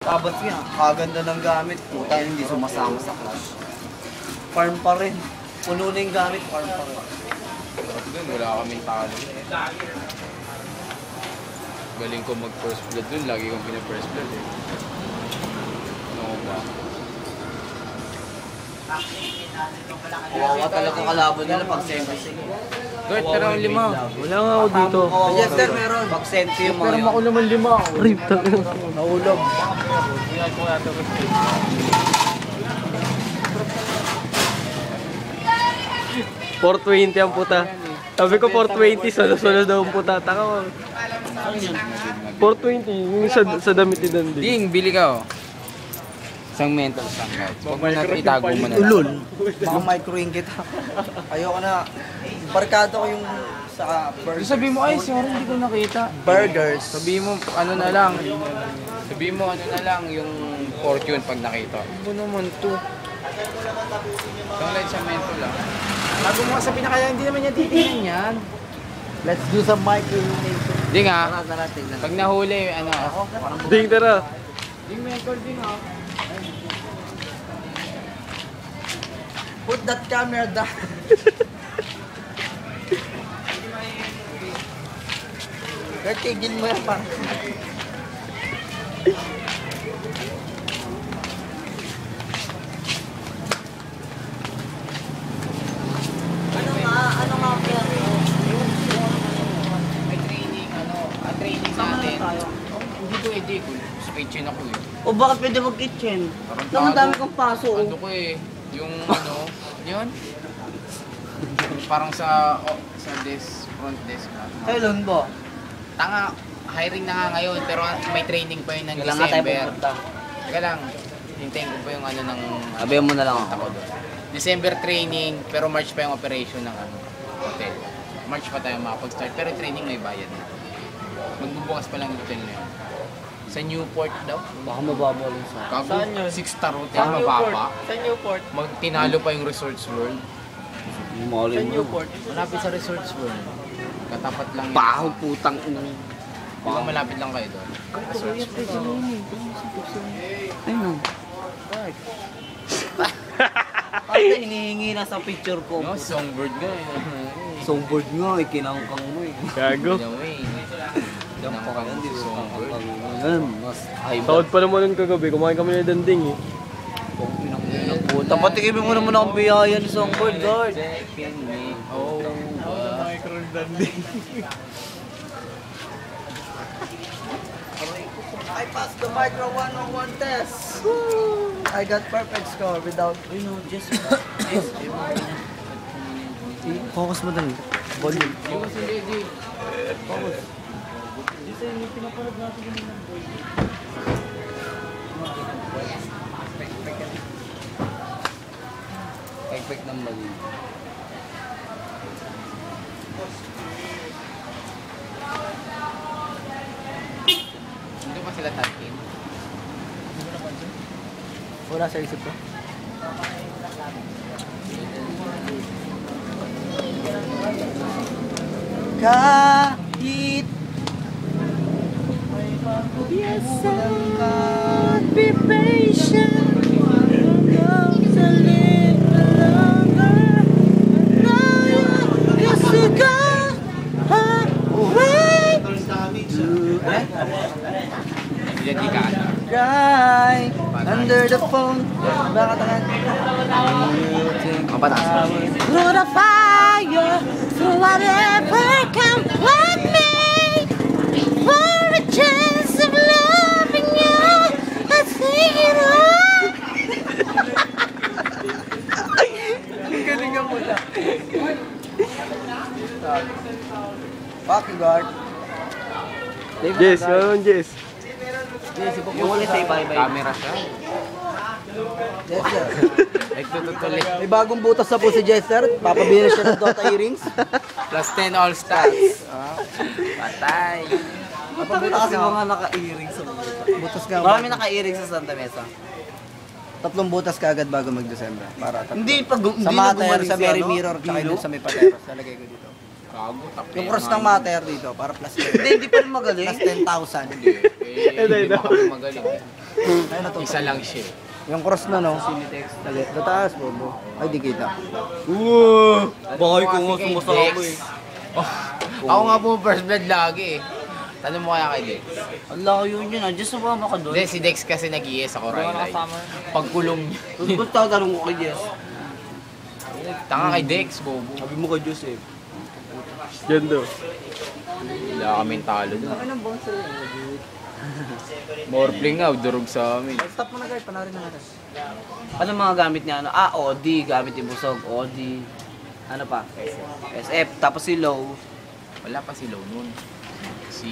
Tapos nga, kaganda ng gamit. Puta hindi sumasama sa class. Farm pa rin. Puno na yung gamit, farm pa rin. Doon, wala kaming talo. Galing ko mag-first blood doon. Lagi kong pina-first blood eh. Ano ba? Kawawa talaga kalaban nila pag sempis. Gert, pero ang lima. Wala nga ako dito. Yes sir, meron. Pag sempis yung mga Pero ako naman lima. Rip, tayo. Nahulog. 420 ang puta. Sabi ko 420, sunod-sunod daw ang puta. Taka ko. 420, yung sa damit ni Dandy. Ding, bili ka oh. Isang mental song guys. Huwag mo natin itago mo na. ulol. Mga micro-ing kita. Ayoko na. Barkado ko yung sa burgers. Sabi mo, ay sorry, hindi ko nakita. Burgers. Sabi mo, ano na lang. Sabi mo, ano na lang, yung fortune pag nakita. Ano naman to? Isang light sa mental lang. Bago mo sabi na kaya, hindi naman niya titingnan yan. Let's do some micro-ing. Di nga, Tara, tingnan. pag nahuli, ano. Ding, tara. Ding, mental ding ha. Put that camera down. Kaya tigil mo yan pa. Ano nga kaya? May training, training natin. Hindi pwede ko. Sa kitchen ako eh. O bakit pwede mag-kitchen? Nang ang dami kong paso. Ano ko eh, yung yun? Parang sa front desk na. Kailan ba? Tanga, hiring na nga ngayon, pero may training pa yun ng Kailan nga tayo December. pupunta? Teka lang, hintayin ko pa yung ng... Sabihan mo na lang ako doon. December training, pero March pa yung operation ng hotel. March pa tayo makapag-start, pero training may bayad na. Magbubukas pa lang yung hotel na yun. Sa Newport daw. Baka mababa lang sa Kago, Saan yun? 6-star hotel, mababa. Sa Newport. Tinalo pa yung Resorts World. Sa Newport. Malapit sa Resorts World. Katapat lang yun. Baho putang ina. Di ba malapit lang kayo doon? Resorts World. Ayun. Ay, hinihingi na sa picture ko. No, songbird nga eh. Songbird nga, kinangkang mo eh. Gago. No way. Kinangkang mo si songbird. Ayan, mas high Tawad pa naman nun kagabi. Kumain kami ng Danding eh. puta. Patikimin mo naman ang biyaya ni Songbird, Lord. Oh, I passed the micro 101 test. I got perfect score without, just focus mo dun. Volume. yung si Lady. Focus. Pek-pek ng mali. Hindi pa sila tatin. Wala sa isip ko. Kahit yes, be patient. Goes a little longer. Now you to go away. Jadi ka ano. Cry under the phone. Bakit ang Kapataas. through the fire, through whatever come with me, for a chance of loving you, I sing it all. Ang galing ang mula. Fucking guard. Jess, ano Jess? Yes, yung ulit say bye-bye. Camera siya. Yes, sir. Nagtututuloy. May bagong butas na po si Jester. Papabili na siya ng Dota earrings. Plus 10 all stars. Patay. Napagbutas kasi mga naka-earrings sa butas. Butas ka. Marami naka-earrings sa Santa Mesa. 3 butas ka agad bago mag-December. Para tatlo. Hindi pag sa mater, sa Mary Mirror, tsaka yung sa may pateros. Talagay ko dito. Kago, tapos. Yung cross ng mater dito, para plus 10. Hindi pa rin magaling. Plus 10,000. Hindi pa kami magaling. Ay, natutok. Isa lang siya. Yung cross na, no? Sa taas, bobo. Ay, di kita. Bakay ko nga Kasi kay sumasama Dex. eh. Oh, ako nga po first blood lagi eh. Tanong mo kaya kay Dex. Ang layo yun, nandiyan sa baba ka doon. Hindi, si Dex kasi nag-iis ako Rylai. Pagkulong niya. Ba't tatanong ko kay Jess? Tanga kay Dex, bobo. Sabi mo kay Joseph. Yan daw. Wala kaming talo doon. Ano ng bouncer yun? Morphling nga, durog sa amin. Stop mo na guys, panarin na natin. Ano mga gamit niya? Ano? OD, gamit yung busog. OD. Ano pa? SF. Tapos si Low. Wala pa si Low nun. Si